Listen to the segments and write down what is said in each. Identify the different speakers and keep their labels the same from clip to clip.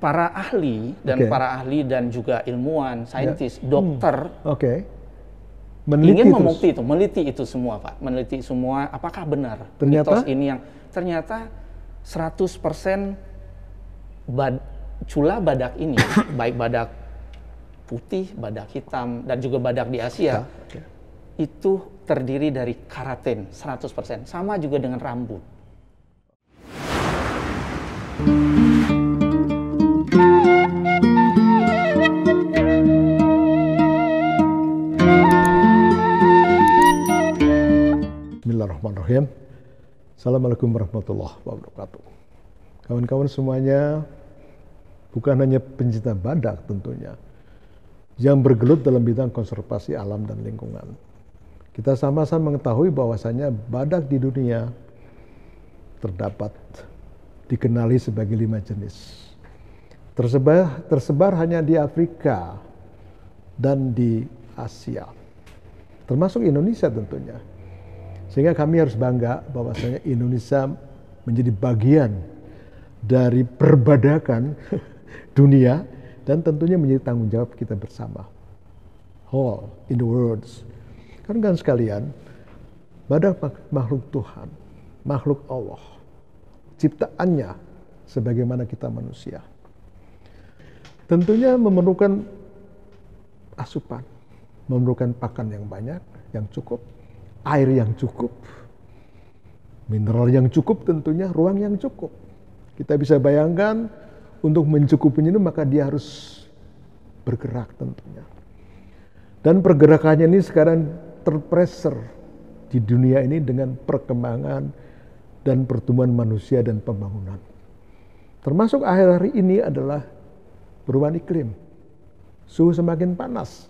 Speaker 1: para ahli dan juga ilmuwan, saintis, dokter ingin meneliti itu semua, Pak. Meneliti semua apakah benar mitos ini yang ternyata 100% cula badak ini, baik badak putih, badak hitam, dan juga badak di Asia, itu terdiri dari keratin 100%. Sama juga dengan rambut.
Speaker 2: Bismillahirrahmanirrahim. Assalamualaikum warahmatullahi wabarakatuh. Kawan-kawan semuanya, bukan hanya pencinta badak tentunya, yang bergelut dalam bidang konservasi alam dan lingkungan. Kita sama-sama mengetahui bahwasanya badak di dunia terdapat dikenali sebagai 5 jenis. Tersebar hanya di Afrika dan di Asia, termasuk Indonesia tentunya. Sehingga kami harus bangga bahwasanya Indonesia menjadi bagian dari perbadakan dunia dan tentunya menjadi tanggung jawab kita bersama. All in the world. Kan sekalian, badak makhluk Tuhan, makhluk Allah, ciptaannya sebagaimana kita manusia. Tentunya memerlukan asupan, memerlukan pakan yang banyak, yang cukup, air yang cukup, mineral yang cukup, tentunya ruang yang cukup. Kita bisa bayangkan untuk mencukupinya itu maka dia harus bergerak tentunya. Dan pergerakannya ini sekarang terpressure di dunia ini dengan perkembangan dan pertumbuhan manusia dan pembangunan. Termasuk akhir hari ini adalah perubahan iklim. Suhu semakin panas.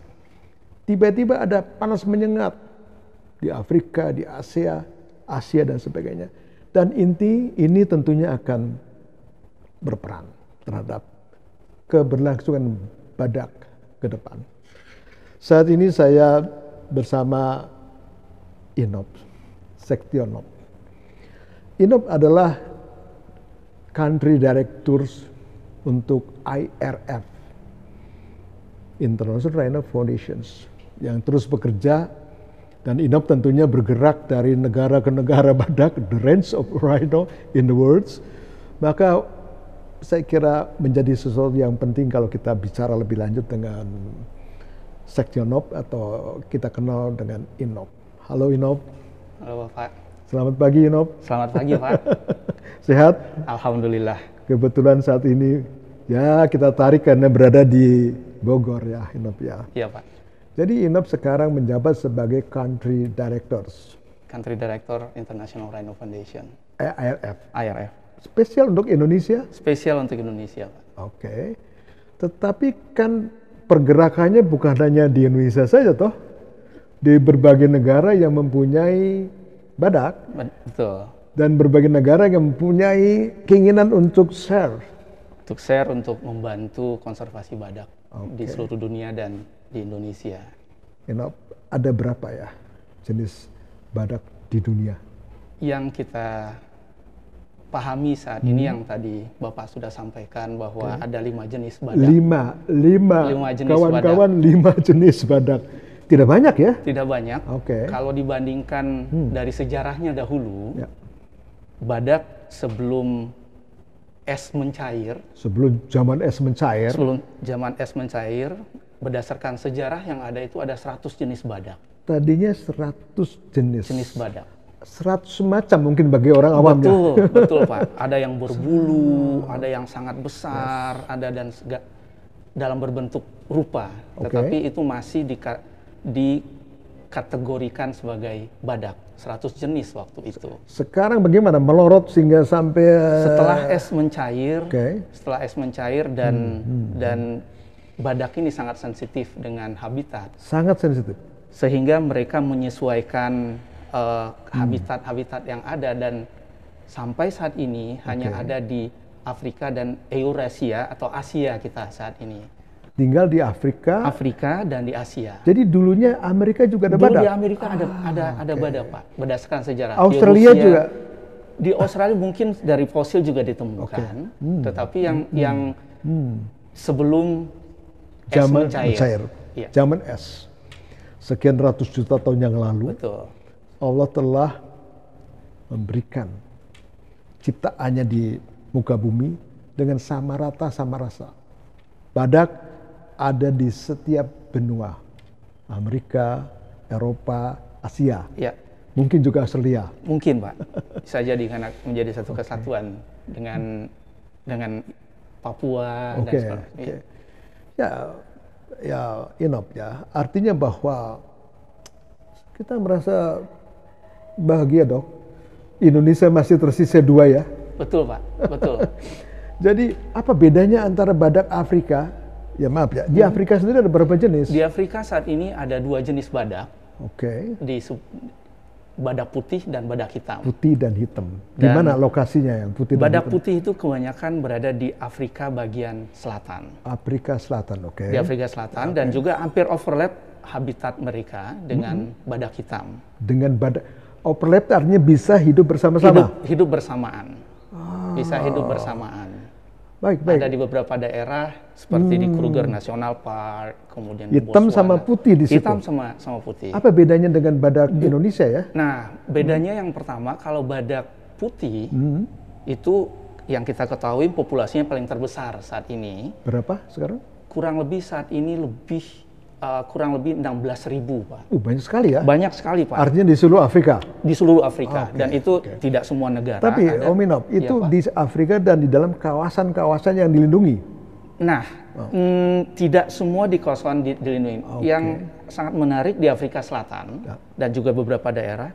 Speaker 2: Tiba-tiba ada panas menyengat di Afrika, di Asia dan sebagainya. Dan ini tentunya akan berperan terhadap keberlangsungan badak ke depan. Saat ini saya bersama Inop Sektionop. Inop adalah Country Directors untuk IRF, International Rhino Foundations, yang terus bekerja. Dan Inop tentunya bergerak dari negara ke negara badak, the range of rhino in the world. Maka saya kira menjadi sesuatu yang penting kalau kita bicara lebih lanjut dengan Sektionop atau kita kenal dengan Inop. Halo Inop.
Speaker 1: Halo Pak.
Speaker 2: Selamat pagi Inop.
Speaker 1: Selamat pagi Pak.
Speaker 2: Sehat?
Speaker 1: Alhamdulillah.
Speaker 2: Kebetulan saat ini ya kita tarik karena berada di Bogor ya Inop ya.
Speaker 1: Iya Pak.
Speaker 2: Jadi Inop sekarang menjabat sebagai Country Directors.
Speaker 1: Country Director International Rhino Foundation.
Speaker 2: IRF. Spesial untuk Indonesia?
Speaker 1: Spesial untuk Indonesia, Pak.
Speaker 2: Oke. Tetapi kan pergerakannya bukan hanya di Indonesia saja toh. Di berbagai negara yang mempunyai badak.
Speaker 1: Betul.
Speaker 2: Dan berbagai negara yang mempunyai keinginan untuk share.
Speaker 1: Untuk share, untuk membantu konservasi badak di seluruh dunia dan di Indonesia.
Speaker 2: Inop, ada berapa ya jenis badak di dunia? Yang
Speaker 1: kita pahami saat ini yang tadi Bapak sudah sampaikan bahwa ada 5 jenis badak.
Speaker 2: 5
Speaker 1: jenis
Speaker 2: kawan-kawan, 5 jenis badak. Tidak banyak ya?
Speaker 1: Tidak banyak. Kalau dibandingkan dari sejarahnya dahulu, badak sebelum es mencair.
Speaker 2: Sebelum zaman es mencair, berdasarkan sejarah yang ada itu ada 100 jenis badak. Tadinya 100 jenis
Speaker 1: badak.
Speaker 2: 100 macam mungkin bagi orang awam.
Speaker 1: Betul Pak. Ada yang berbulu, ada yang sangat besar, ada dan dalam berbentuk rupa. Tetapi itu masih dikategorikan sebagai badak. 100 jenis waktu itu.
Speaker 2: Sekarang bagaimana? Melorot sehingga sampai
Speaker 1: setelah es mencair dan badak ini sangat sensitif dengan habitat.
Speaker 2: Sangat sensitif.
Speaker 1: Sehingga mereka menyesuaikan habitat-habitat yang ada dan sampai saat ini hanya ada di Afrika dan Eurasia atau Asia kita saat ini.
Speaker 2: Tinggal di Afrika
Speaker 1: dan di Asia.
Speaker 2: Jadi dulunya Amerika juga ada badak?
Speaker 1: Dulu di Amerika ada badak Pak, berdasarkan sejarah.
Speaker 2: Australia juga?
Speaker 1: Di Australia mungkin dari fosil juga ditemukan. Tetapi yang sebelum
Speaker 2: zaman
Speaker 1: es mencair.
Speaker 2: Ya. Zaman es. Sekian ratus juta tahun yang lalu.
Speaker 1: Betul.
Speaker 2: Allah telah memberikan ciptaannya di muka bumi dengan sama rata, sama rasa. Badak ada di setiap benua. Amerika, Eropa, Asia.
Speaker 1: Ya.
Speaker 2: Mungkin juga Australia.
Speaker 1: Mungkin, Pak. Bisa jadi karena menjadi satu kesatuan dengan Papua dan sebagainya.
Speaker 2: Ya, Inop ya. Artinya bahwa kita merasa bahagia, Dok. Indonesia masih tersisa 2 ya.
Speaker 1: Betul, Pak. Betul.
Speaker 2: Jadi apa bedanya antara badak Afrika? Ya maaf ya, di Afrika sendiri ada berapa jenis?
Speaker 1: Di Afrika saat ini ada 2 jenis badak.
Speaker 2: Oke.
Speaker 1: Badak putih dan badak hitam.
Speaker 2: Putih dan hitam. Di mana lokasinya yang putih dan hitam?
Speaker 1: Badak putih itu kebanyakan berada di Afrika bagian selatan.
Speaker 2: Afrika Selatan, oke.
Speaker 1: Di Afrika Selatan dan juga hampir overlap habitat mereka dengan badak hitam.
Speaker 2: Dengan badak overlap artinya bisa hidup bersama-sama.
Speaker 1: Hidup bersamaan. Bisa hidup bersamaan.
Speaker 2: Baik.
Speaker 1: Ada di beberapa daerah seperti di Kruger National Park, kemudian
Speaker 2: hitam
Speaker 1: Botswana.
Speaker 2: sama putih di situ.
Speaker 1: Hitam sama putih.
Speaker 2: Apa bedanya dengan badak Indonesia ya?
Speaker 1: Nah, bedanya yang pertama kalau badak putih itu yang kita ketahui populasinya paling terbesar saat ini.
Speaker 2: Berapa sekarang?
Speaker 1: Kurang lebih saat ini kurang lebih 16.000, Pak.
Speaker 2: Banyak sekali ya?
Speaker 1: Banyak sekali, Pak.
Speaker 2: Artinya di seluruh Afrika?
Speaker 1: Di seluruh Afrika. Dan itu tidak semua negara.
Speaker 2: Tapi Om Inop, itu di Afrika dan di dalam kawasan-kawasan yang dilindungi?
Speaker 1: Nah, tidak semua di kawasan dilindungi. Yang sangat menarik di Afrika Selatan dan juga beberapa daerah,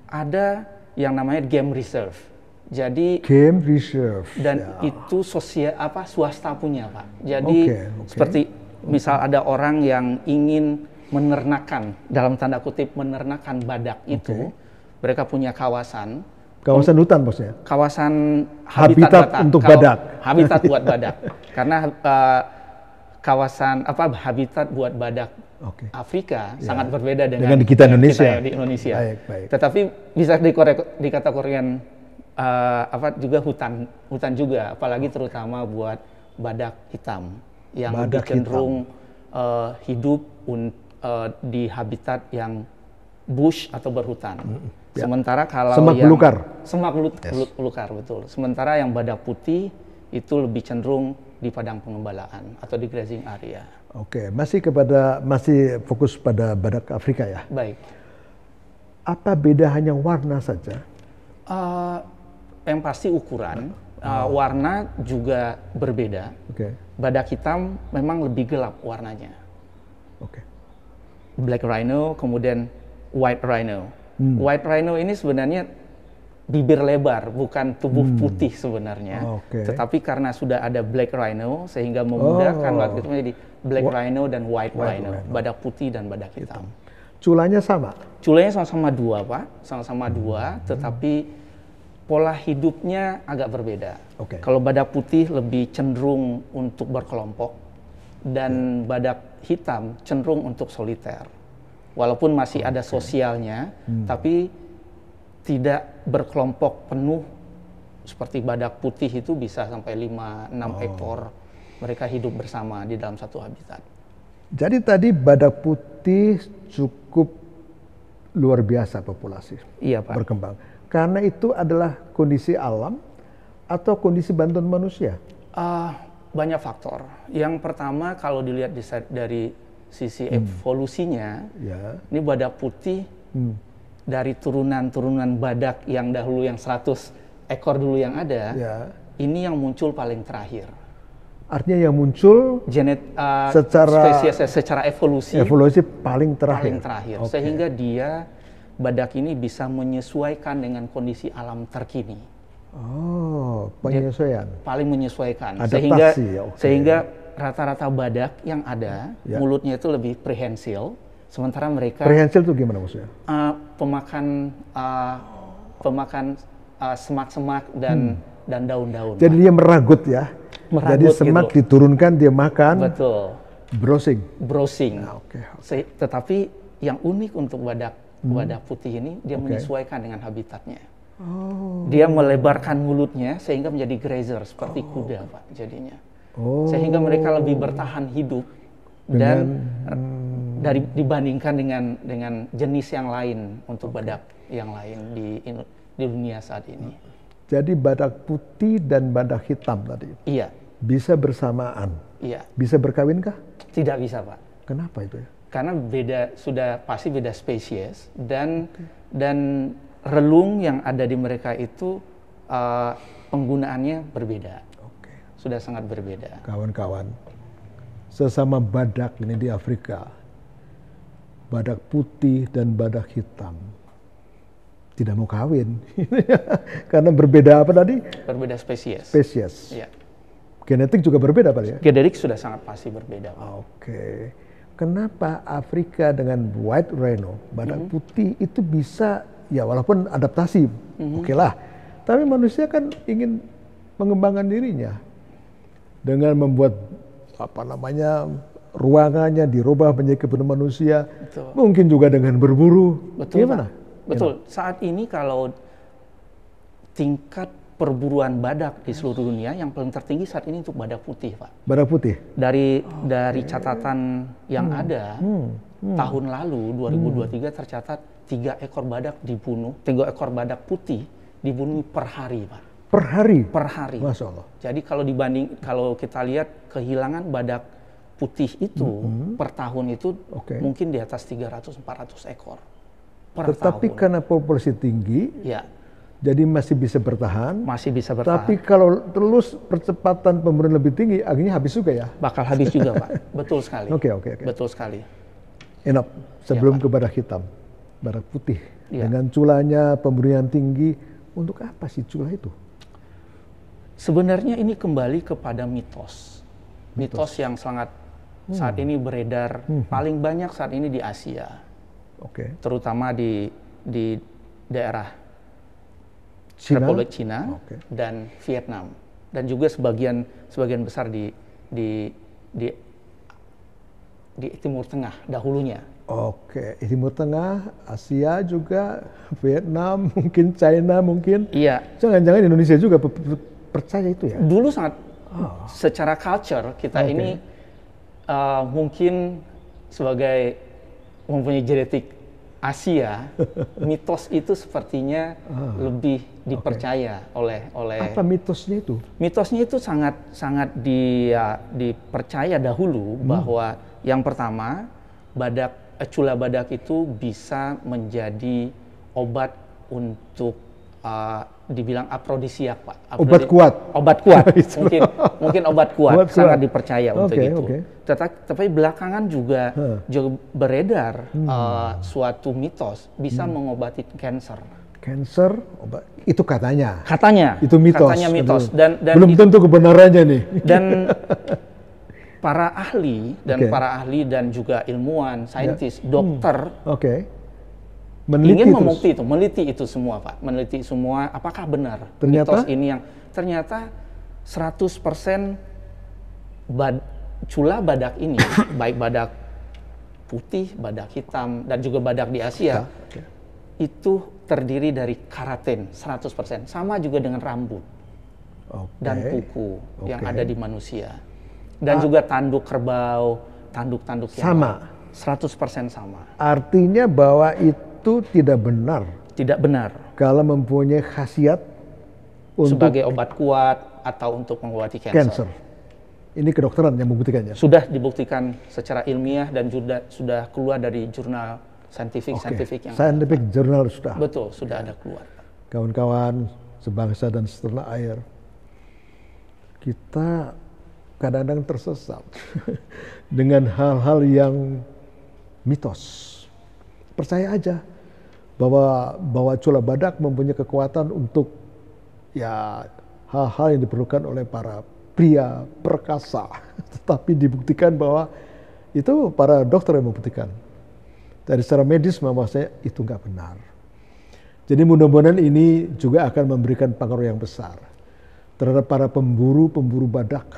Speaker 1: ada yang namanya game reserve. Jadi
Speaker 2: game reserve.
Speaker 1: Dan itu swasta punya, Pak. Jadi seperti misal ada orang yang ingin menernakan, dalam tanda kutip menernakan badak itu, mereka punya kawasan
Speaker 2: hutan bosnya?
Speaker 1: Kawasan
Speaker 2: habitat untuk badak.
Speaker 1: Habitat buat badak. Karena kawasan habitat buat badak Afrika sangat berbeda dengan
Speaker 2: kita Indonesia.
Speaker 1: Di Indonesia.
Speaker 2: Baik.
Speaker 1: Tetapi bisa dikategorikan juga hutan juga, apalagi terutama buat badak hitam yang lebih cenderung hidup di habitat yang bush atau berhutan. Sementara kalau
Speaker 2: semak belukar.
Speaker 1: Semak belukar, betul. Sementara yang badak putih itu lebih cenderung di padang pengembalaan atau di grazing area.
Speaker 2: Oke, masih fokus pada badak Afrika ya?
Speaker 1: Baik.
Speaker 2: Apa beda hanya warna saja?
Speaker 1: Yang pasti ukuran. Warna juga berbeda. Badak hitam memang lebih gelap warnanya. Black rhino, kemudian white rhino. White rhino ini sebenarnya bibir lebar, bukan tubuh putih sebenarnya. Tetapi karena sudah ada black rhino, sehingga memudahkan badak itu menjadi black rhino dan white rhino. Badak putih dan badak hitam.
Speaker 2: Culanya sama?
Speaker 1: Culanya sama-sama 2, Pak. Sama-sama 2, tetapi pola hidupnya agak berbeda. Kalau badak putih lebih cenderung untuk berkelompok dan badak hitam cenderung untuk soliter. Walaupun masih ada sosialnya, tapi tidak berkelompok penuh seperti badak putih itu bisa sampai 5-6 ekor. Mereka hidup bersama di dalam satu habitat.
Speaker 2: Jadi tadi badak putih cukup luar biasa populasi.
Speaker 1: Iya, Pak.
Speaker 2: Berkembang. Karena itu adalah kondisi alam atau kondisi bantuan manusia?
Speaker 1: Banyak faktor. Yang pertama kalau dilihat dari sisi evolusinya, ini badak putih dari turunan badak yang dahulu yang 100 ekor dulu yang ada, ini yang muncul paling terakhir.
Speaker 2: Artinya yang muncul
Speaker 1: secara evolusi
Speaker 2: paling terakhir.
Speaker 1: Sehingga dia badak ini bisa menyesuaikan dengan kondisi alam terkini.
Speaker 2: Penyesuaian.
Speaker 1: Paling menyesuaikan.
Speaker 2: Adaptasi,
Speaker 1: sehingga rata-rata badak yang ada mulutnya itu lebih prehensil, sementara mereka
Speaker 2: prehensil itu gimana maksudnya?
Speaker 1: Pemakan semak-semak dan daun-daun.
Speaker 2: Jadi dia meragut ya. Jadi semak gitu diturunkan dia makan.
Speaker 1: Betul. Browsing. Tetapi yang unik untuk badak putih ini, dia menyesuaikan dengan habitatnya. Dia melebarkan mulutnya sehingga menjadi grazer seperti kuda, Pak, jadinya. sehingga mereka lebih bertahan hidup dan dibandingkan dengan jenis yang lain untuk badak yang lain di dunia saat ini.
Speaker 2: Jadi badak putih dan badak hitam tadi.
Speaker 1: Iya.
Speaker 2: Bisa bersamaan.
Speaker 1: Iya.
Speaker 2: Bisa berkawin kah?
Speaker 1: Tidak bisa, Pak.
Speaker 2: Kenapa itu ya?
Speaker 1: Karena sudah pasti beda spesies dan relung yang ada di mereka itu penggunaannya berbeda. Sudah sangat berbeda.
Speaker 2: Kawan-kawan, sesama badak ini di Afrika, badak putih dan badak hitam tidak mau kawin karena berbeda apa tadi?
Speaker 1: Berbeda spesies.
Speaker 2: Spesies.
Speaker 1: Ya.
Speaker 2: Genetik juga berbeda, Pak ya?
Speaker 1: Genetik sudah sangat pasti berbeda.
Speaker 2: Oke. Kenapa Afrika dengan white rhino, badak putih itu bisa, ya walaupun adaptasi, oke lah. Tapi manusia kan ingin mengembangkan dirinya dengan membuat ruangannya dirubah menjadi kebun manusia. Betul. Mungkin juga dengan berburu.
Speaker 1: Betul.
Speaker 2: Gimana?
Speaker 1: Betul. Saat ini kalau tingkat perburuan badak di seluruh dunia yang paling tertinggi saat ini untuk badak putih, Pak.
Speaker 2: Badak putih.
Speaker 1: Dari catatan yang ada tahun lalu 2023 tercatat 3 ekor badak dibunuh, 3 ekor badak putih dibunuh per hari, Pak.
Speaker 2: Per hari?
Speaker 1: Per hari.
Speaker 2: Masya Allah.
Speaker 1: Jadi kalau kita lihat kehilangan badak putih itu per tahun itu mungkin di atas 300-400 ekor per
Speaker 2: Tetapi
Speaker 1: tahun.
Speaker 2: Karena populasi tinggi,
Speaker 1: ya,
Speaker 2: jadi masih bisa bertahan.
Speaker 1: Masih bisa bertahan.
Speaker 2: Tapi kalau terus percepatan pemburuan lebih tinggi, akhirnya habis juga ya?
Speaker 1: Bakal habis juga, Pak. Betul sekali.
Speaker 2: Oke.
Speaker 1: Betul sekali.
Speaker 2: Enak. Sebelum ke badak hitam, badak putih.
Speaker 1: Ya.
Speaker 2: Dengan culanya, pemburuan tinggi, untuk apa sih cula itu?
Speaker 1: Sebenarnya ini kembali kepada mitos yang sangat saat ini beredar paling banyak saat ini di Asia, terutama di daerah China? Republik Cina dan Vietnam, dan juga sebagian besar di Timur Tengah dahulunya. Timur Tengah,
Speaker 2: Asia juga, Vietnam, mungkin China mungkin.
Speaker 1: Iya.
Speaker 2: Jangan-jangan Indonesia juga percaya itu ya?
Speaker 1: Dulu sangat secara culture kita ini mungkin sebagai mempunyai genetik Asia, mitos itu sepertinya lebih dipercaya oleh.
Speaker 2: Apa mitosnya itu?
Speaker 1: Mitosnya itu sangat dipercaya dahulu bahwa yang pertama cula badak itu bisa menjadi obat untuk dibilang afrodisiak, Pak.
Speaker 2: Obat kuat.
Speaker 1: mungkin obat kuat sangat dipercaya untuk itu. Tapi belakangan juga beredar suatu mitos bisa mengobati kanker.
Speaker 2: Kanker, obat itu katanya.
Speaker 1: Itu mitos.
Speaker 2: Katanya mitos.
Speaker 1: Dan
Speaker 2: belum tentu kebenarannya nih.
Speaker 1: Dan para ahli dan juga ilmuwan, saintis, dokter ingin meneliti itu semua, Pak. Meneliti semua apakah benar mitos ini yang ternyata 100% cula badak ini, baik badak putih, badak hitam, dan juga badak di Asia, itu terdiri dari keratin 100%. Sama juga dengan rambut dan kuku yang ada di manusia. Dan juga tanduk kerbau, tanduk-tanduk yang
Speaker 2: sama.
Speaker 1: 100% sama.
Speaker 2: Artinya bahwa itu tidak benar.
Speaker 1: Tidak benar.
Speaker 2: Kalau mempunyai khasiat untuk
Speaker 1: sebagai obat kuat atau untuk mengobati kanker.
Speaker 2: Ini kedokteran yang membuktikannya.
Speaker 1: Sudah dibuktikan secara ilmiah dan sudah keluar dari jurnal saintifik yang
Speaker 2: scientific journal sudah.
Speaker 1: Betul, sudah ada keluar.
Speaker 2: Kawan-kawan sebangsa dan setanah air, kita kadang-kadang tersesat dengan hal-hal yang mitos. Percaya aja bahwa cula badak mempunyai kekuatan untuk hal-hal yang diperlukan oleh para pria perkasa. Tetapi dibuktikan bahwa itu para dokter yang membuktikan. Dari secara medis bahwasanya itu nggak benar. Jadi mudah-mudahan ini juga akan memberikan pengaruh yang besar terhadap para pemburu badak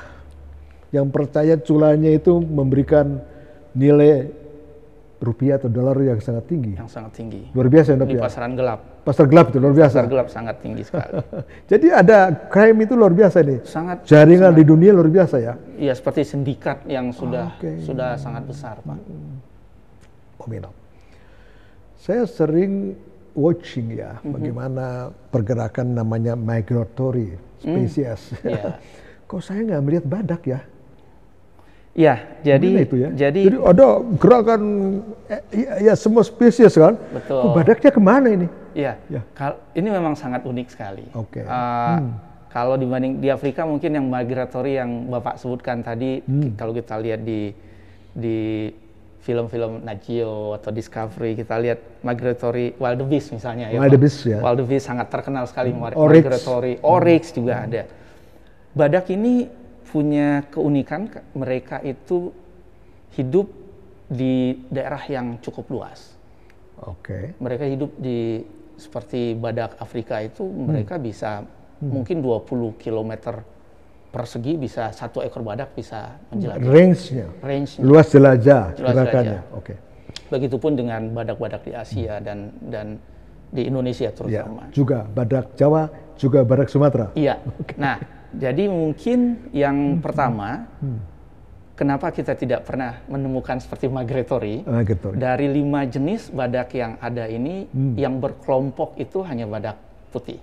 Speaker 2: yang percaya culanya itu memberikan nilai rupiah atau dolar yang sangat tinggi.
Speaker 1: Yang sangat tinggi.
Speaker 2: Luar biasa ya,
Speaker 1: di pasaran gelap.
Speaker 2: Pasar gelap itu luar biasa.
Speaker 1: Pasar gelap sangat tinggi sekali.
Speaker 2: Jadi ada crime itu luar biasa nih.
Speaker 1: Sangat.
Speaker 2: Jaringan di dunia luar biasa ya.
Speaker 1: Iya, seperti sindikat yang sudah sangat besar, Pak.
Speaker 2: Saya sering watching ya, bagaimana pergerakan namanya migratory species. Kok saya nggak melihat badak ya?
Speaker 1: Ya, jadi
Speaker 2: ada gerakan ya semua spesies kan.
Speaker 1: Betul.
Speaker 2: Kok badaknya kemana ini?
Speaker 1: Iya. Ya. Ini memang sangat unik sekali.
Speaker 2: Oke.
Speaker 1: Kalau dibanding di Afrika mungkin yang migratory yang Bapak sebutkan tadi, kalau kita lihat di film-film Nat Geo atau Discovery, kita lihat migratory wildebeest misalnya ya. Wildebeest sangat terkenal sekali migratory. Oryx juga ada. Badak ini punya keunikan, mereka itu hidup di daerah yang cukup luas. Mereka hidup di seperti badak Afrika itu, mereka bisa mungkin 20 km persegi, bisa satu ekor badak bisa menjelajah.
Speaker 2: Range-nya. Luas jelajah gerakannya.
Speaker 1: Begitupun dengan badak-badak di Asia dan di Indonesia terutama.
Speaker 2: Ya, juga badak Jawa, juga badak Sumatera.
Speaker 1: Iya. Nah, jadi mungkin yang pertama, kenapa kita tidak pernah menemukan seperti migratory? Dari 5 jenis badak yang ada ini, yang berkelompok itu hanya badak putih.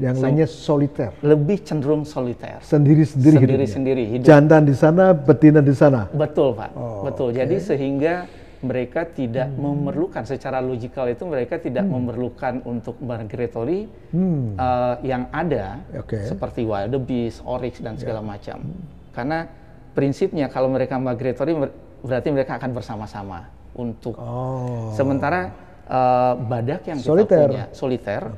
Speaker 2: Yang lainnya soliter.
Speaker 1: Lebih cenderung soliter.
Speaker 2: Sendiri-sendiri hidup. Jantan di sana, betina di sana.
Speaker 1: Betul, Pak. Betul. Jadi sehingga mereka tidak memerlukan, secara logikal itu mereka tidak memerlukan untuk migratory yang ada seperti wildebeest, oryx dan segala macam. Karena prinsipnya kalau mereka migratory berarti mereka akan bersama-sama untuk. Sementara badak yang kita punya soliter,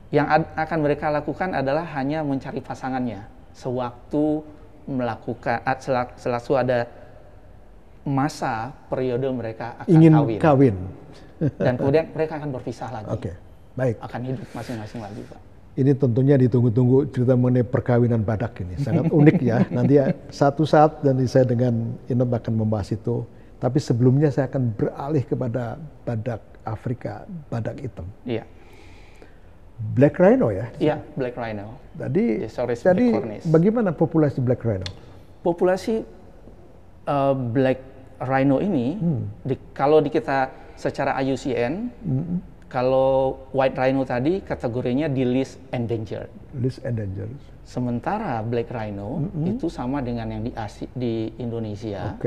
Speaker 1: yang akan mereka lakukan adalah hanya mencari pasangannya sewaktu melakukan selalu ada masa periode mereka akan
Speaker 2: ingin kawin.
Speaker 1: Dan kemudian mereka akan berpisah lagi.
Speaker 2: Baik.
Speaker 1: Akan hidup masing-masing lagi, Pak.
Speaker 2: Ini tentunya ditunggu-tunggu cerita mengenai perkawinan badak ini. Sangat unik ya. Nanti satu saat dan saya dengan Inob akan membahas itu. Tapi sebelumnya saya akan beralih kepada badak Afrika, badak hitam.
Speaker 1: Iya.
Speaker 2: Black rhino ya?
Speaker 1: Iya, black rhino.
Speaker 2: Tadi bagaimana populasi black rhino?
Speaker 1: Populasi black rhino ini, kalau kita secara IUCN, kalau white rhino tadi kategorinya di list endangered.
Speaker 2: List endangered.
Speaker 1: Sementara black rhino itu sama dengan yang di Indonesia,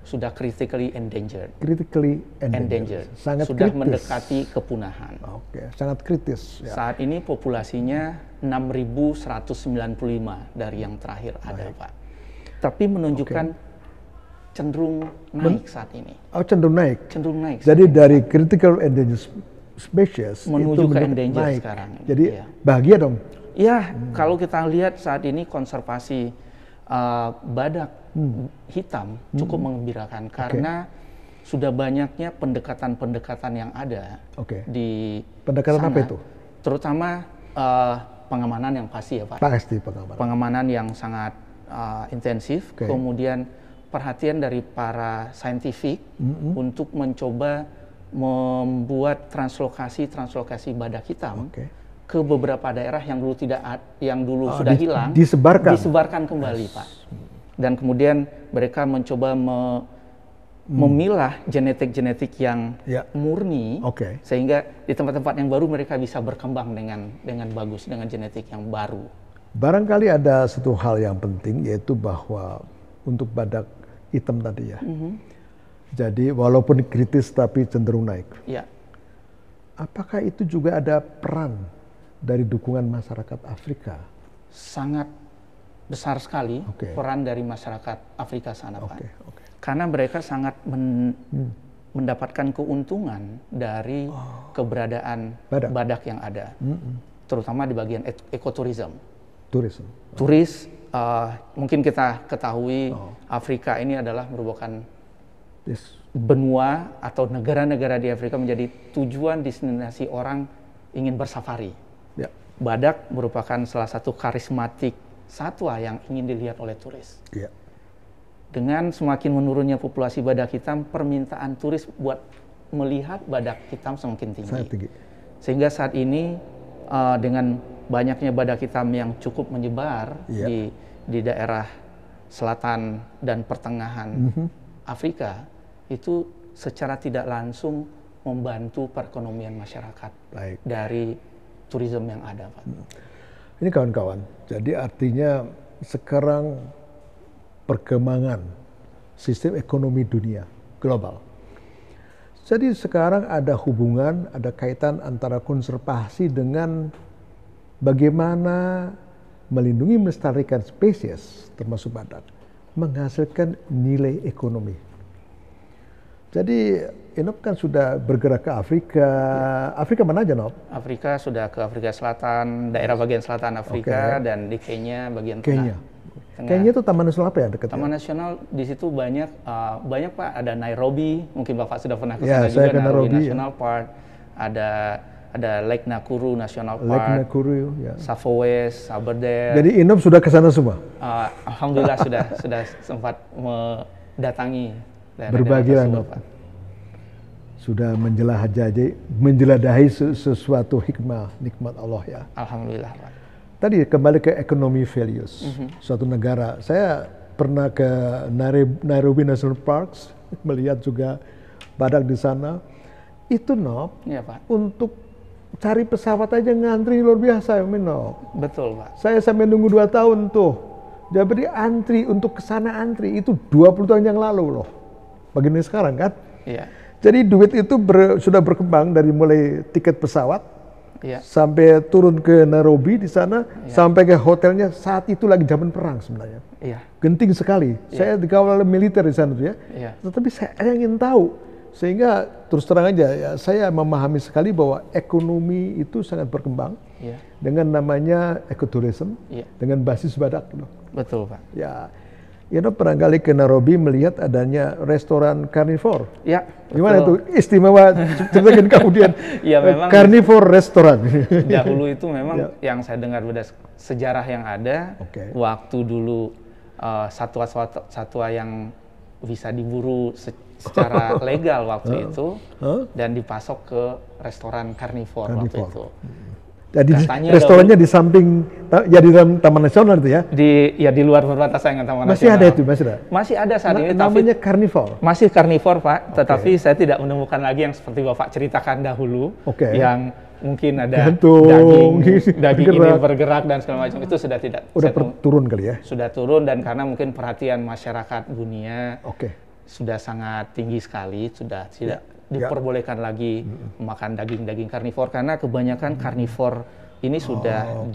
Speaker 1: sudah critically endangered.
Speaker 2: Critically endangered.
Speaker 1: Sangat sudah kritis. Mendekati kepunahan.
Speaker 2: Sangat kritis.
Speaker 1: Ya. Saat ini populasinya 6.195 dari yang terakhir ada, Pak. Tapi menunjukkan cenderung naik saat ini.
Speaker 2: Cenderung naik.
Speaker 1: Cenderung naik.
Speaker 2: Jadi dari critical endangered species
Speaker 1: menuju ke endangered sekarang.
Speaker 2: Jadi bahagia dong.
Speaker 1: Ya, kalau kita lihat saat ini konservasi badak hitam cukup mengembirakan karena sudah banyaknya pendekatan-pendekatan yang ada di
Speaker 2: pendekatan
Speaker 1: sana,
Speaker 2: apa itu?
Speaker 1: Terutama pengamanan yang pasti ya, Pak.
Speaker 2: Pasti pengamanan.
Speaker 1: Pengamanan yang sangat intensif, kemudian perhatian dari para saintifik untuk mencoba membuat translokasi badak hitam ke beberapa daerah yang dulu sudah hilang, disebarkan kembali, Pak. Dan kemudian mereka mencoba memilah genetik yang murni, sehingga di tempat-tempat yang baru mereka bisa berkembang dengan bagus, dengan genetik yang baru.
Speaker 2: Barangkali ada satu hal yang penting, yaitu bahwa untuk badak hitam tadi ya, jadi walaupun kritis tapi cenderung naik. Apakah itu juga ada peran dari dukungan masyarakat Afrika?
Speaker 1: Sangat besar sekali peran dari masyarakat Afrika sana, Pak. Karena mereka sangat mendapatkan keuntungan dari keberadaan badak yang ada, terutama di bagian ekoturism. Turis, mungkin kita ketahui Afrika ini adalah merupakan benua atau negara-negara di Afrika menjadi tujuan destinasi orang ingin bersafari. Badak merupakan salah satu karismatik satwa yang ingin dilihat oleh turis. Dengan semakin menurunnya populasi badak hitam, permintaan turis buat melihat badak hitam semakin tinggi.
Speaker 2: Tinggi.
Speaker 1: Sehingga saat ini dengan banyaknya badak hitam yang cukup menyebar di daerah selatan dan pertengahan Afrika, itu secara tidak langsung membantu perekonomian masyarakat dari turisme yang ada, Pak.
Speaker 2: Ini kawan-kawan, jadi artinya sekarang perkembangan sistem ekonomi dunia global. Jadi sekarang ada hubungan, ada kaitan antara konservasi dengan bagaimana melindungi melestarikan spesies termasuk badak, menghasilkan nilai ekonomi. Jadi Inop kan sudah bergerak ke Afrika. Afrika mana aja, Nop?
Speaker 1: Afrika sudah ke Afrika Selatan, daerah bagian selatan Afrika, dan di Kenya bagian tengah.
Speaker 2: Kenya itu taman nasional apa ya dekat?
Speaker 1: Taman nasional di situ banyak Pak. Ada Nairobi, mungkin Bapak sudah pernah ke
Speaker 2: Ya,
Speaker 1: sana
Speaker 2: saya
Speaker 1: juga.
Speaker 2: ke Nairobi
Speaker 1: National Park. Ada Lake Nakuru National Park.
Speaker 2: Lake Nakuru, ya.
Speaker 1: Savowes, Aberdare.
Speaker 2: Jadi Inop sudah ke sana semua?
Speaker 1: Alhamdulillah sudah sempat mendatangi
Speaker 2: berbagilah, Nop. Sudah menjeladahi sesuatu nikmat Allah ya.
Speaker 1: Alhamdulillah, Pak.
Speaker 2: Tadi kembali ke economy values suatu negara. Saya pernah ke Nairobi National Parks melihat juga badak di sana. Itu, Nop,
Speaker 1: ya, Pak.
Speaker 2: Untuk cari pesawat aja ngantri luar biasa, Nop.
Speaker 1: Betul, Pak.
Speaker 2: Saya sampai nunggu 2 tahun tuh. Jadi antri untuk kesana antri itu 20 tahun yang lalu loh. Begini sekarang kan?
Speaker 1: Iya.
Speaker 2: Jadi duit itu sudah berkembang dari mulai tiket pesawat sampai turun ke Nairobi di sana, sampai ke hotelnya saat itu lagi zaman perang sebenarnya.
Speaker 1: Iya.
Speaker 2: Genting sekali. Saya dikawal militer di sana tuh ya.
Speaker 1: Iya.
Speaker 2: Tetapi saya ingin tahu, sehingga terus terang aja ya, saya memahami sekali bahwa ekonomi itu sangat berkembang dengan namanya ekoturism, dengan basis badak.
Speaker 1: Betul, Pak.
Speaker 2: Ya. Barangkali ke Nairobi melihat adanya restoran karnivor.
Speaker 1: Ya.
Speaker 2: Gimana itu istimewa? Ceritakan kemudian.
Speaker 1: Ya, memang
Speaker 2: karnivor restoran.
Speaker 1: Dahulu itu memang yang saya dengar berdasarkan sejarah yang ada, waktu dulu satwa-satwa yang bisa diburu secara legal waktu itu dan dipasok ke restoran karnivor waktu itu.
Speaker 2: Jadi restorannya di samping, ya di dalam Taman Nasional itu ya?
Speaker 1: Di luar perbatasan dengan Taman Nasional.
Speaker 2: Masih ada itu, masih ada?
Speaker 1: Masih ada saat ini.
Speaker 2: Namanya karnivor?
Speaker 1: Masih karnivor, Pak. Tetapi saya tidak menemukan lagi yang seperti Bapak ceritakan dahulu. Yang mungkin ada daging ini bergerak dan segala macam. Itu sudah tidak.
Speaker 2: Udah turun kali ya?
Speaker 1: Sudah turun, dan karena mungkin perhatian masyarakat dunia sudah sangat tinggi sekali, sudah tidak diperbolehkan lagi makan daging-daging karnivor, karena kebanyakan karnivor ini sudah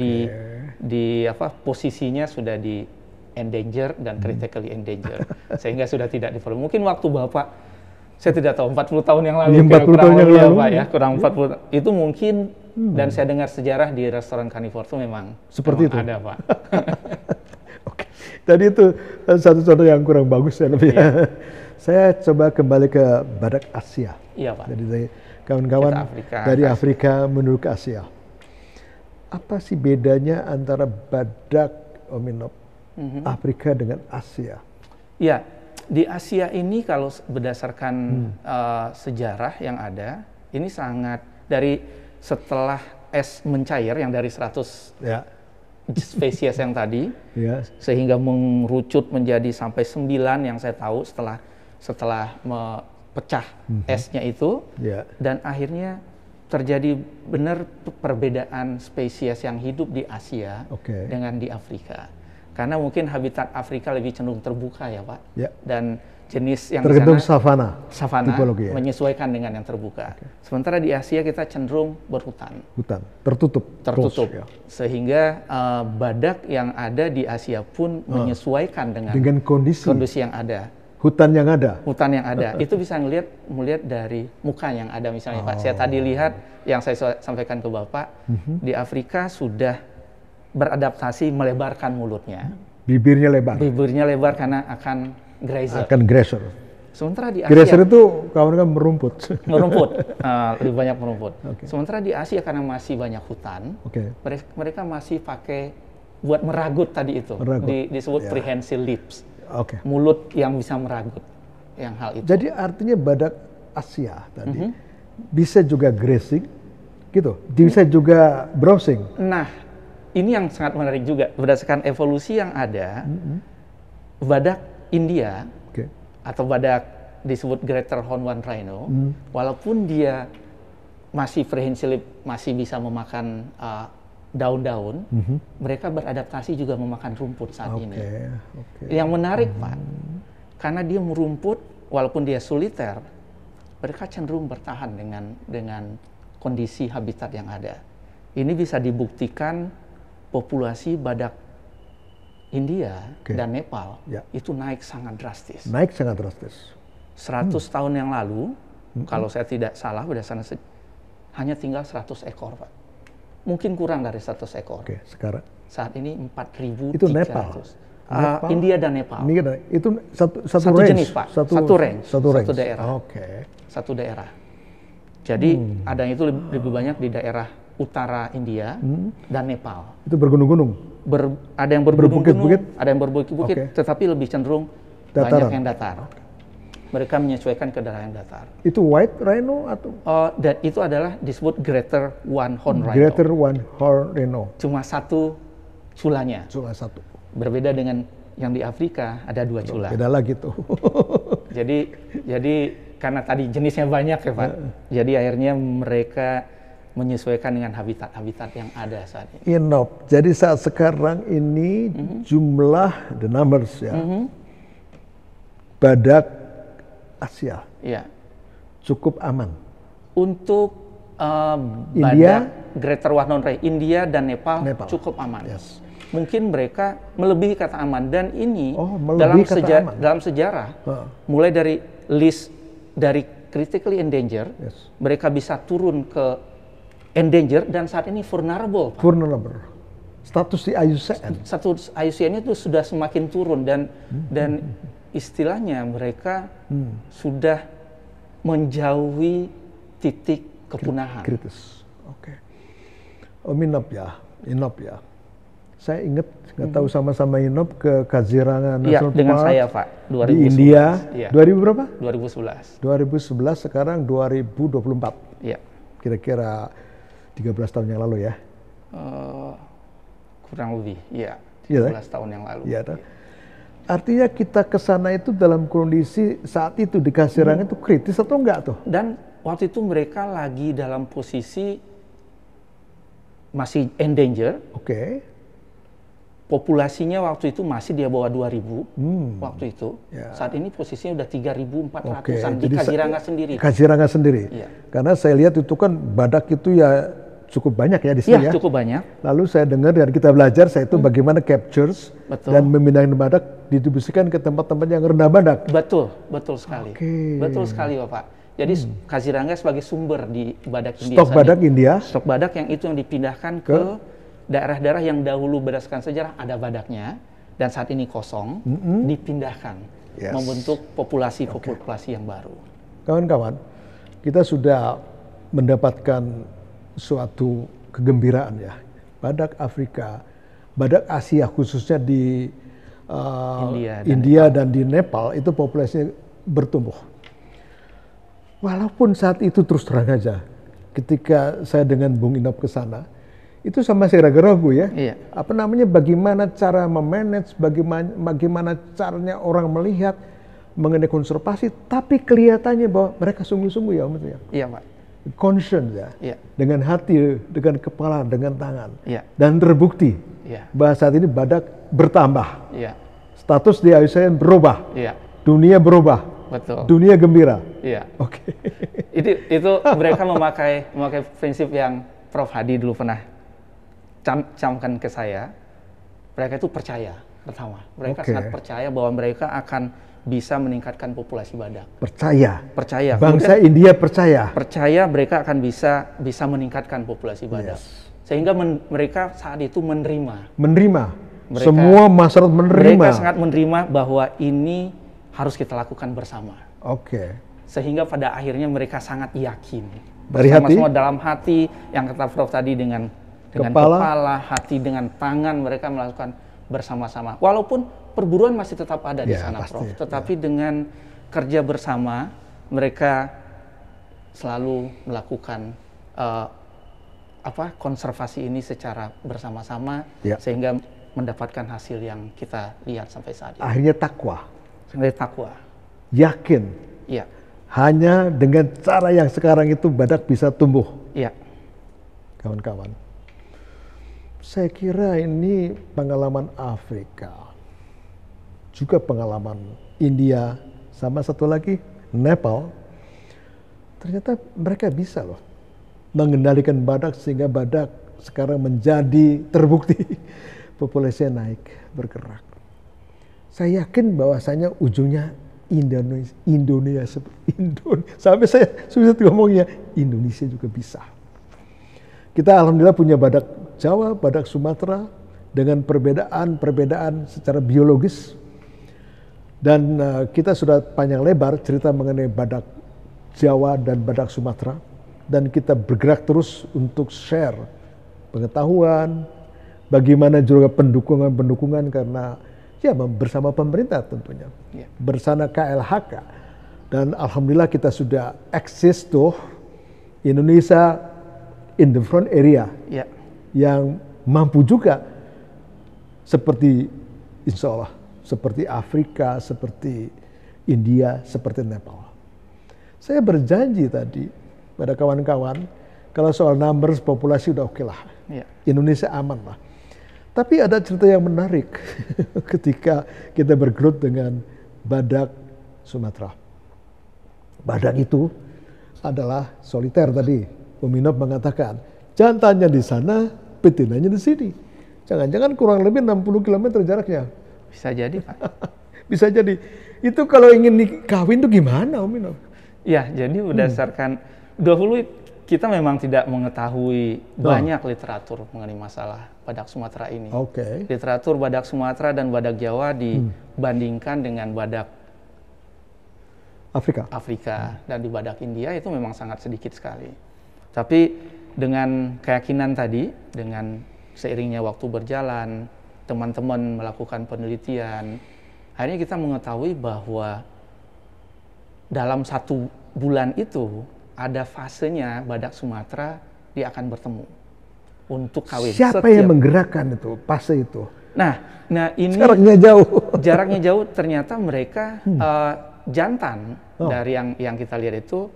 Speaker 1: posisinya sudah di endanger dan critically endanger, sehingga sudah tidak diperbolehkan. Mungkin waktu Bapak, saya tidak tahu, 40 tahun yang lalu,
Speaker 2: 40 tahun yang lalu,
Speaker 1: Pak ya, kurang 40 itu mungkin. Dan saya dengar sejarah di restoran karnivor itu memang
Speaker 2: seperti itu
Speaker 1: ada, Pak.
Speaker 2: Tadi itu satu contoh yang kurang bagus ya, lebih. Saya coba kembali ke badak Asia.
Speaker 1: Iya, Pak.
Speaker 2: Jadi kawan-kawan dari Afrika menuju ke Asia. Apa sih bedanya antara badak Inop Afrika dengan Asia?
Speaker 1: Iya, di Asia ini kalau berdasarkan sejarah yang ada, ini sangat dari setelah es mencair yang dari 100 spesies yang tadi, sehingga mengerucut menjadi sampai 9 yang saya tahu setelah pecah esnya itu, dan akhirnya terjadi benar perbedaan spesies yang hidup di Asia dengan di Afrika. Karena mungkin habitat Afrika lebih cenderung terbuka ya, Pak, dan jenis yang
Speaker 2: tergantung
Speaker 1: di sana,
Speaker 2: savana
Speaker 1: menyesuaikan dengan yang terbuka. Sementara di Asia kita cenderung berhutan.
Speaker 2: Tertutup.
Speaker 1: Sehingga badak yang ada di Asia pun menyesuaikan dengan kondisi yang ada.
Speaker 2: Hutan yang ada.
Speaker 1: Itu bisa melihat dari muka yang ada misalnya, Pak. Saya tadi lihat yang saya sampaikan ke Bapak, di Afrika sudah beradaptasi melebarkan mulutnya.
Speaker 2: Bibirnya
Speaker 1: lebar karena akan grazer. Sementara di Asia,
Speaker 2: grazer itu kawan-kawan merumput.
Speaker 1: Lebih banyak merumput. Sementara di Asia karena masih banyak hutan, mereka masih pakai buat meragut tadi itu. Disebut prehensile lips. Mulut yang bisa meragut, yang hal itu.
Speaker 2: Jadi artinya badak Asia tadi bisa juga grazing, gitu, bisa juga browsing.
Speaker 1: Nah, ini yang sangat menarik juga. Berdasarkan evolusi yang ada, badak India atau badak disebut Greater Horned One Rhino, walaupun dia masih prehensile, masih bisa memakan daun-daun, mereka beradaptasi juga memakan rumput saat ini. Yang menarik, Pak, karena dia merumput, walaupun dia soliter, mereka cenderung bertahan dengan kondisi habitat yang ada. Ini bisa dibuktikan populasi badak India dan Nepal itu naik sangat drastis.
Speaker 2: Naik sangat drastis.
Speaker 1: 100 tahun yang lalu, kalau saya tidak salah, berdasarkan hanya tinggal 100 ekor, Pak. Mungkin kurang dari 100 ekor.
Speaker 2: Sekarang?
Speaker 1: Saat ini 4.300.
Speaker 2: Itu Nepal?
Speaker 1: India dan Nepal.
Speaker 2: Itu satu
Speaker 1: range?
Speaker 2: Jenis,
Speaker 1: Pak. Satu range. Satu daerah.
Speaker 2: Oke.
Speaker 1: Satu daerah. Jadi ada yang itu lebih banyak di daerah utara India dan Nepal.
Speaker 2: Itu bergunung-gunung?
Speaker 1: Ada yang bergunung-gunung, ada yang berbukit-bukit, tetapi lebih cenderung
Speaker 2: dataran.
Speaker 1: Banyak yang datar. Mereka menyesuaikan ke daerah yang datar.
Speaker 2: Itu white rhino atau?
Speaker 1: Dan itu adalah disebut Greater One Horned Rhino.
Speaker 2: Greater One Horned Rhino.
Speaker 1: Cuma satu culanya.
Speaker 2: Cuma satu.
Speaker 1: Berbeda dengan yang di Afrika, ada 2 cula.
Speaker 2: Beda lagi tuh.
Speaker 1: jadi karena tadi jenisnya banyak ya, Pak. Jadi akhirnya mereka menyesuaikan dengan habitat-habitat yang ada saat ini.
Speaker 2: Inop. Jadi saat sekarang ini jumlah the numbers ya. Badak Asia. Cukup aman.
Speaker 1: Untuk
Speaker 2: India,
Speaker 1: badak Greater One Horned Rhino, India dan Nepal cukup aman. Mungkin mereka melebihi kata aman, dan ini dalam sejarah mulai dari list dari critically endangered, mereka bisa turun ke endangered, dan saat ini vulnerable, Pak.
Speaker 2: Vulnerable. Status di IUCN.
Speaker 1: Status IUCN itu sudah semakin turun, dan istilahnya mereka sudah menjauhi titik kepunahan.
Speaker 2: Kritis. Inop ya. Saya ingat, nggak tahu sama-sama Inop ke Kaziranga National Park.
Speaker 1: Dengan saya, Pak. 2011.
Speaker 2: Di India. 2000 berapa?
Speaker 1: 2011.
Speaker 2: 2011, sekarang 2024.
Speaker 1: Iya.
Speaker 2: Kira-kira 13 tahun yang lalu ya?
Speaker 1: Kurang lebih, iya. 13 tahun yang lalu.
Speaker 2: Iya. Artinya kita ke sana itu dalam kondisi saat itu di Kaziranga itu kritis atau enggak tuh?
Speaker 1: Dan waktu itu mereka lagi dalam posisi masih endanger. Populasinya waktu itu masih di bawah 2.000 waktu itu. Saat ini posisinya udah 3.400-an di Kaziranga sendiri.
Speaker 2: Kaziranga sendiri. Karena saya lihat itu kan badak itu ya cukup banyak ya di sini ya.
Speaker 1: Cukup banyak.
Speaker 2: Lalu saya dengar dan kita belajar saya itu bagaimana captures dan memindahkan badak didistribusikan ke tempat-tempat yang rendah badak.
Speaker 1: Betul sekali. Betul sekali, Bapak. Jadi Kaziranga sebagai sumber di badak India.
Speaker 2: Stok badak India.
Speaker 1: Stok badak yang itu yang dipindahkan ke daerah-daerah yang dahulu berdasarkan sejarah ada badaknya dan saat ini kosong, dipindahkan membentuk populasi yang baru.
Speaker 2: Kawan-kawan, kita sudah mendapatkan suatu kegembiraan ya. Badak Afrika, badak Asia khususnya di India dan di Nepal itu populasinya bertumbuh. Walaupun saat itu terus terang aja, ketika saya dengan Bung Inop ke sana, itu sama saya ragu-ragu ya. Apa namanya, bagaimana cara memanage, bagaimana caranya orang melihat mengenai konservasi, tapi kelihatannya bahwa mereka sungguh-sungguh ya, Om.
Speaker 1: Iya, Pak.
Speaker 2: Concern ya, dengan hati, dengan kepala, dengan tangan, dan terbukti bahwa saat ini badak bertambah, status di IUCN berubah, dunia berubah, dunia gembira.
Speaker 1: Itu mereka memakai prinsip yang Prof Hadi dulu pernah camkan ke saya. Mereka itu percaya, pertama, mereka sangat percaya bahwa mereka akan bisa meningkatkan populasi badak.
Speaker 2: Percaya.
Speaker 1: Kemudian,
Speaker 2: Bangsa India percaya.
Speaker 1: Percaya mereka akan bisa meningkatkan populasi badak. Sehingga mereka saat itu menerima.
Speaker 2: Semua masyarakat menerima.
Speaker 1: Mereka sangat menerima bahwa ini harus kita lakukan bersama. Sehingga pada akhirnya mereka sangat yakin. Bersama-sama dalam hati, yang kata Prof tadi dengan kepala, hati dengan tangan, mereka melakukan bersama-sama. Walaupun perburuan masih tetap ada di sana, Prof. Tetapi dengan kerja bersama, mereka selalu melakukan konservasi ini secara bersama-sama sehingga mendapatkan hasil yang kita lihat sampai saat ini.
Speaker 2: Akhirnya takwa. Yakin.
Speaker 1: Iya.
Speaker 2: Hanya dengan cara yang sekarang itu badak bisa tumbuh.
Speaker 1: Iya.
Speaker 2: Kawan-kawan. Saya kira ini pengalaman Afrika. Juga pengalaman India, sama satu lagi Nepal. Ternyata mereka bisa loh mengendalikan badak sehingga badak sekarang menjadi terbukti populasinya naik, bergerak. Saya yakin bahwasanya ujungnya Indonesia. Sampai saya susah ngomongnya, Indonesia juga bisa. Kita alhamdulillah punya badak Jawa, badak Sumatera dengan perbedaan secara biologis. Dan kita sudah panjang lebar cerita mengenai badak Jawa dan badak Sumatera. Dan kita bergerak terus untuk share pengetahuan, bagaimana juga pendukungan karena ya bersama pemerintah tentunya, bersama KLHK. Dan alhamdulillah kita sudah eksis tuh Indonesia in the front area yang mampu juga seperti insya Allah, seperti Afrika, seperti India, seperti Nepal. Saya berjanji tadi pada kawan-kawan, kalau soal numbers populasi udah oke lah, Indonesia aman lah. Tapi ada cerita yang menarik ketika kita bergelut dengan badak Sumatera. Badak itu adalah soliter tadi. Uminov mengatakan, jantannya di sana, betinanya di sini. Jangan-jangan kurang lebih 60 km jaraknya.
Speaker 1: Bisa jadi, Pak.
Speaker 2: Bisa jadi. Itu kalau ingin kawin itu gimana, Uminov?
Speaker 1: Ya, jadi berdasarkan dahulu kita memang tidak mengetahui banyak literatur mengenai masalah badak Sumatera ini. Literatur badak Sumatera dan badak Jawa dibandingkan dengan badak Afrika dan di badak India itu memang sangat sedikit sekali. Tapi dengan keyakinan tadi, dengan seiringnya waktu berjalan, teman-teman melakukan penelitian, akhirnya kita mengetahui bahwa dalam 1 bulan itu ada fasenya badak Sumatera dia akan bertemu untuk kawin.
Speaker 2: Siapa yang menggerakkan itu fase itu?
Speaker 1: Nah ini jaraknya jauh. Ternyata mereka jantan dari yang kita lihat itu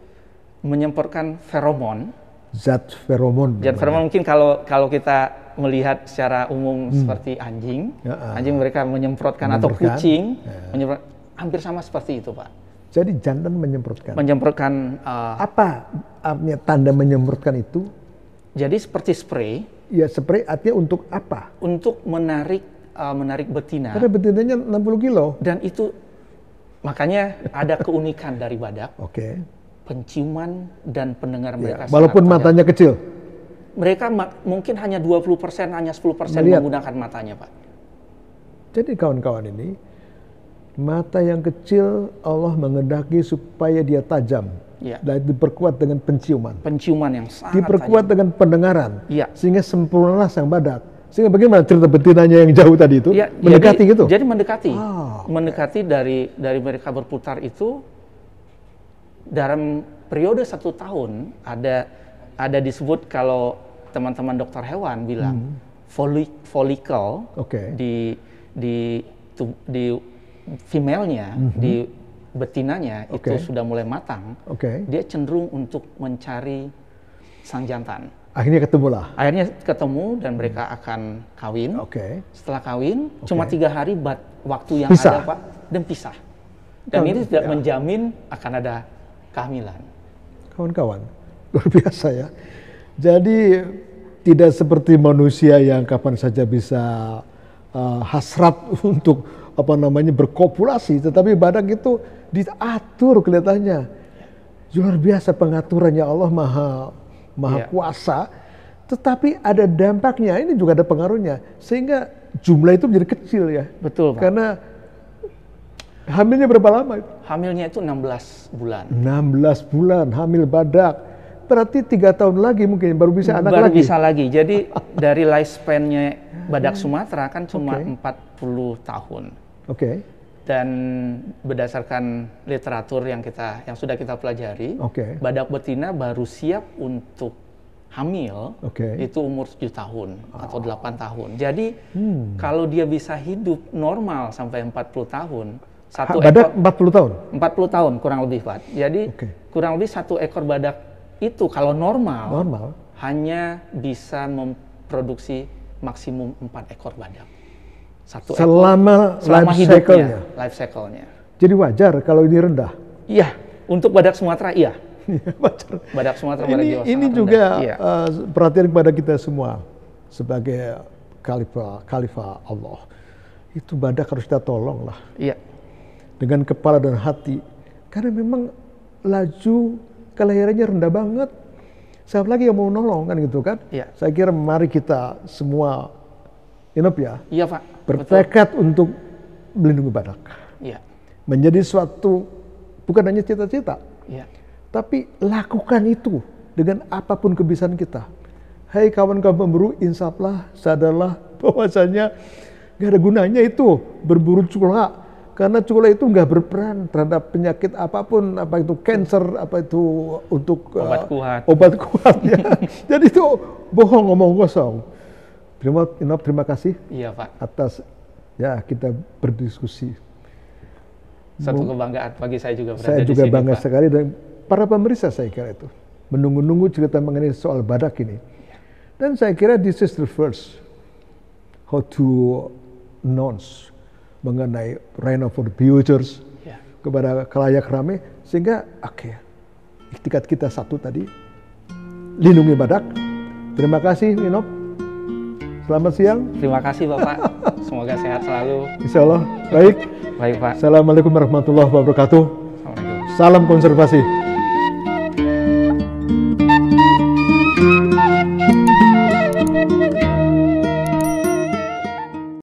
Speaker 1: menyemprotkan feromon.
Speaker 2: Zat feromon.
Speaker 1: Zat feromon mungkin kalau kita melihat secara umum seperti anjing, anjing mereka menyemprotkan atau kucing menyemprot, hampir sama seperti itu, Pak.
Speaker 2: Jadi jantan menyemprotkan.
Speaker 1: Apa
Speaker 2: artinya tanda menyemprotkan itu?
Speaker 1: Jadi seperti spray.
Speaker 2: Ya, spray artinya untuk apa?
Speaker 1: Untuk menarik betina.
Speaker 2: Karena betinanya 60 kilo.
Speaker 1: Dan itu makanya ada keunikan dari badak. Penciuman dan pendengar mereka.
Speaker 2: Walaupun matanya kecil.
Speaker 1: Mereka mungkin hanya 20%, hanya 10% menggunakan matanya, Pak.
Speaker 2: Jadi kawan-kawan ini, mata yang kecil Allah mengendaki supaya dia tajam. Dan diperkuat dengan penciuman.
Speaker 1: Penciuman yang sangat
Speaker 2: diperkuat
Speaker 1: tajam.
Speaker 2: dengan pendengaran. Sehingga sempurnalah sang badak. Sehingga bagaimana cerita betinanya yang jauh tadi itu? Mendekati gitu?
Speaker 1: Jadi mendekati. Mendekati dari mereka berputar itu, dalam periode 1 tahun ada disebut kalau teman-teman dokter hewan bilang follicle di female-nya, di betinanya itu sudah mulai matang, dia cenderung untuk mencari sang jantan.
Speaker 2: Akhirnya
Speaker 1: ketemu dan mereka akan kawin. Setelah kawin cuma 3 hari waktu yang ada, Pak, dan pisah. Dan ini tidak menjamin akan ada kehamilan.
Speaker 2: Kawan-kawan, luar biasa ya. Jadi tidak seperti manusia yang kapan saja bisa hasrat untuk berkopulasi, tetapi badak itu diatur kelihatannya. Luar biasa pengaturannya, Allah maha kuasa, tetapi ada dampaknya, ini juga ada pengaruhnya, sehingga jumlah itu menjadi kecil ya.
Speaker 1: Betul, Pak.
Speaker 2: Karena hamilnya berapa lama?
Speaker 1: Hamilnya itu 16 bulan.
Speaker 2: 16 bulan hamil badak. Berarti 3 tahun lagi mungkin baru bisa anak lagi.
Speaker 1: Baru bisa lagi. Jadi dari lifespan-nya badak Sumatera kan cuma 40 tahun. Dan berdasarkan literatur yang sudah kita pelajari, badak betina baru siap untuk hamil itu umur 7 tahun atau 8 tahun. Jadi kalau dia bisa hidup normal sampai 40 tahun,
Speaker 2: badak 40 tahun?
Speaker 1: 40 tahun kurang lebih, Pak. Jadi kurang lebih 1 ekor badak itu kalau normal hanya bisa memproduksi maksimum 4 ekor badak.
Speaker 2: Selama
Speaker 1: hidupnya, life cycle-nya.
Speaker 2: Jadi wajar kalau ini rendah?
Speaker 1: Iya, untuk badak Sumatera iya.
Speaker 2: Wajar.
Speaker 1: Badak Sumatera, badak Jawa
Speaker 2: ini juga perhatian kepada kita semua sebagai khalifah Allah. Itu badak harus kita tolong lah.
Speaker 1: Iya.
Speaker 2: Dengan kepala dan hati. Karena memang laju kelahirannya rendah banget. Siapa lagi yang mau nolong kan gitu kan?
Speaker 1: Iya.
Speaker 2: Saya kira mari kita semua
Speaker 1: Iya, Pak.
Speaker 2: Bertekad untuk melindungi badak.
Speaker 1: Iya.
Speaker 2: Menjadi suatu bukan hanya cita-cita.
Speaker 1: Iya.
Speaker 2: Tapi lakukan itu dengan apapun kebiasaan kita. Hai kawan-kawan pemburu, insaflah, sadarlah bahwasanya gak ada gunanya itu berburu cula. Karena cula itu nggak berperan terhadap penyakit apapun, apa itu cancer, apa itu untuk obat kuat ya. Jadi itu bohong, ngomong kosong. Terima kasih
Speaker 1: Pak.
Speaker 2: Atas kita berdiskusi.
Speaker 1: Satu kebanggaan bagi saya juga berada
Speaker 2: saya
Speaker 1: di
Speaker 2: juga
Speaker 1: sini,
Speaker 2: bangga
Speaker 1: Pak.
Speaker 2: sekali dan para pemeriksa saya kira itu menunggu-nunggu cerita mengenai soal badak ini. Dan saya kira this is the first how to announce mengenai Rhino for the Futures kepada khalayak ramai sehingga ikhtikat kita satu tadi lindungi badak. Terima kasih Ninop. Selamat siang.
Speaker 1: Terima kasih Bapak. Semoga sehat selalu.
Speaker 2: Insya Allah. Baik.
Speaker 1: Baik Pak.
Speaker 2: Assalamualaikum warahmatullahi wabarakatuh. Salam konservasi.